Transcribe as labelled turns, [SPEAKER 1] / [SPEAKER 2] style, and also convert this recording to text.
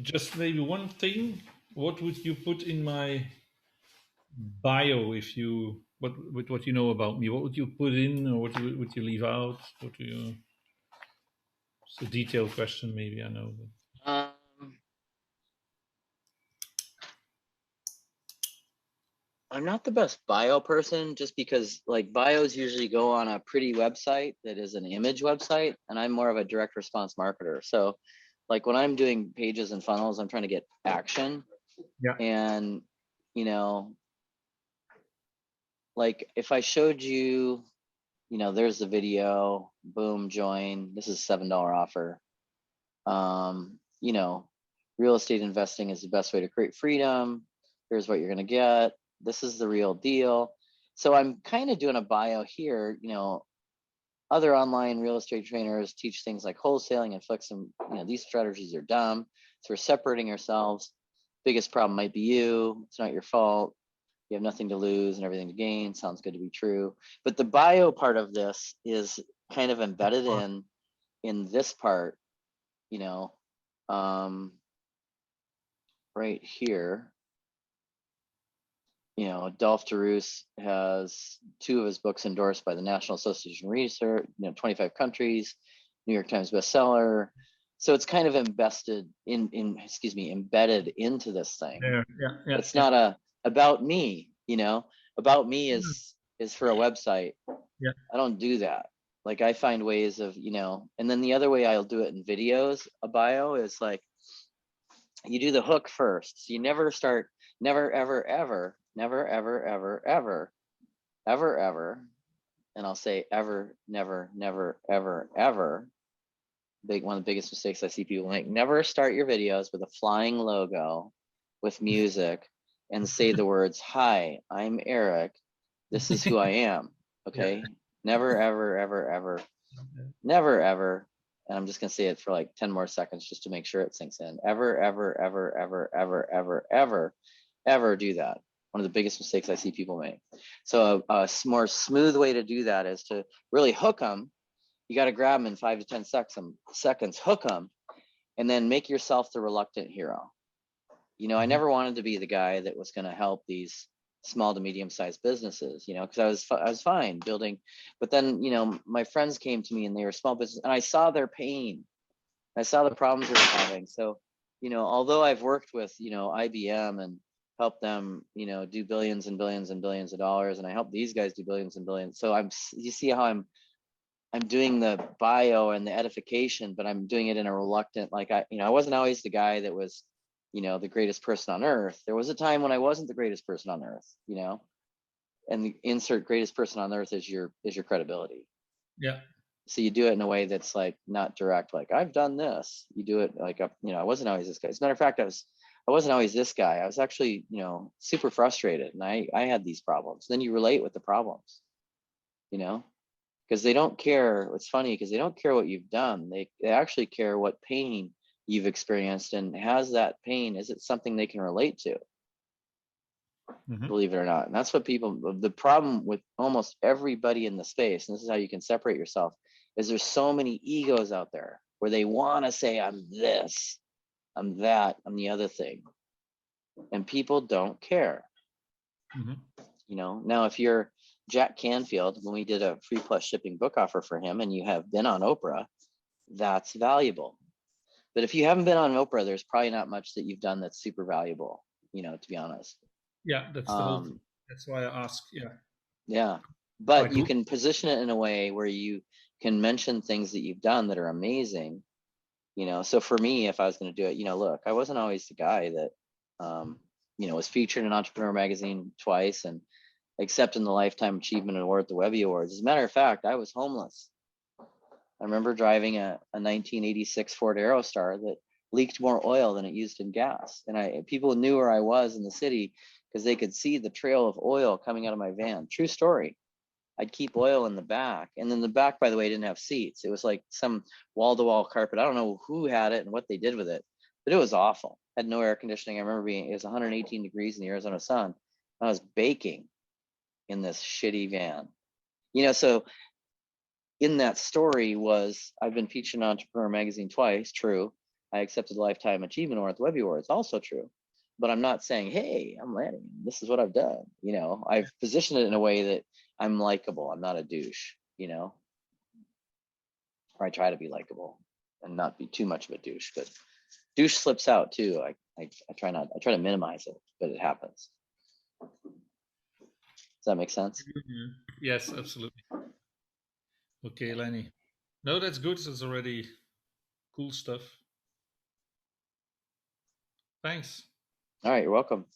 [SPEAKER 1] Just maybe one thing. What would you put in my bio if you what with what you know about me? What would you put in, or what would you leave out? What do you? It's a detailed question, maybe I know. But.
[SPEAKER 2] Um, I'm not the best bio person just because like bios usually go on a pretty website that is an image website, and I'm more of a direct response marketer. So like when I'm doing pages and funnels, I'm trying to get action.
[SPEAKER 1] Yeah.
[SPEAKER 2] And you know, like if I showed you, there's the video, boom, join, this is $7 offer. You know, real estate investing is the best way to create freedom. Here's what you're going to get. This is the real deal. So I'm kind of doing a bio here. Other online real estate trainers teach things like wholesaling and flexing. These strategies are dumb. So we're separating ourselves. Biggest problem might be you. It's not your fault. You have nothing to lose and everything to gain. Sounds good to be true. But the bio part of this is kind of embedded in this part, you know, right here. Dolph Tarus has 2 of his books endorsed by the National Association of Research, 25 countries, New York Times bestseller. So it's kind of embedded into this thing.
[SPEAKER 1] Yeah.
[SPEAKER 2] It's not about me, about me is for a website.
[SPEAKER 1] Yeah.
[SPEAKER 2] I don't do that. Like I find ways of, and then the other way I'll do it in videos, a bio is like, you do the hook first. So you never start, never, ever, ever, never, ever, ever, ever, ever, ever. And I'll say ever, never, never, ever, ever. One of the biggest mistakes I see people make. Never start your videos with a flying logo with music and say the words, "Hi, I'm Eric. This is who I am." Okay.
[SPEAKER 1] Yeah.
[SPEAKER 2] Never, ever, ever, ever, never, ever. And I'm just going to say it for like 10 more seconds just to make sure it sinks in. Ever, ever, ever, ever, ever, ever, ever, ever do that. One of the biggest mistakes I see people make. So a more smooth way to do that is to really hook them. You got to grab them in 5 to 10 seconds, hook them, and then make yourself the reluctant hero. I never wanted to be the guy that was going to help these small to medium-sized businesses, because I was fine building, but then my friends came to me and they were small business, and I saw their pain, I saw the problems they were having. So although I've worked with IBM and helped them do billions and billions and billions of dollars, and I help these guys do billions and billions. So you see how I'm doing the bio and the edification, but I'm doing it in a reluctant, like I wasn't always the guy that was the greatest person on earth. There was a time when I wasn't the greatest person on earth, and the insert greatest person on earth is your credibility.
[SPEAKER 1] Yeah.
[SPEAKER 2] So you do it in a way that's like not direct, like I've done this. You do it like I wasn't always this guy. As a matter of fact, I wasn't always this guy. I was actually super frustrated, and I had these problems. Then you relate with the problems, because they don't care. It's funny because they don't care what you've done. They actually care what pain you've experienced, and has that pain, is it something they can relate to? Believe it or not. And that's what the problem with almost everybody in the space, and this is how you can separate yourself, is there's so many egos out there where they want to say, I'm this, I'm that, I'm the other thing. And people don't care. Now if you're Jack Canfield, when we did a free plus shipping book offer for him, and you have been on Oprah, that's valuable. But if you haven't been on Oprah, there's probably not much that you've done that's super valuable, to be honest.
[SPEAKER 1] Yeah, that's the whole thing. That's why I ask. Yeah.
[SPEAKER 2] Yeah. But you can position it in a way where you can mention things that you've done that are amazing. So for me, if I was going to do it, look, I wasn't always the guy that, was featured in Entrepreneur Magazine twice and accepting the Lifetime Achievement Award at the Webby Awards. As a matter of fact, I was homeless. I remember driving a 1986 Ford Aerostar that leaked more oil than it used in gas. And people knew where I was in the city because they could see the trail of oil coming out of my van. True story. I'd keep oil in the back. And then the back, by the way, didn't have seats. It was like some wall-to-wall carpet. I don't know who had it and what they did with it, but it was awful. Had no air conditioning. I remember it was 118 degrees in the Arizona sun. I was baking in this shitty van. So in that story was, I've been featured in Entrepreneur Magazine twice, true. I accepted a lifetime achievement award at the Webby Awards, also true. But I'm not saying, hey, I'm Lanny. This is what I've done. You know, I've positioned it in a way that I'm likable. I'm not a douche, you know, or I try to be likable and not be too much of a douche, but douche slips out too. I try to minimize it, but it happens. Does that make sense?
[SPEAKER 1] Mhm. Yes, absolutely. Okay, Lenny. No, that's good. It's already cool stuff. Thanks.
[SPEAKER 2] All right, you're welcome.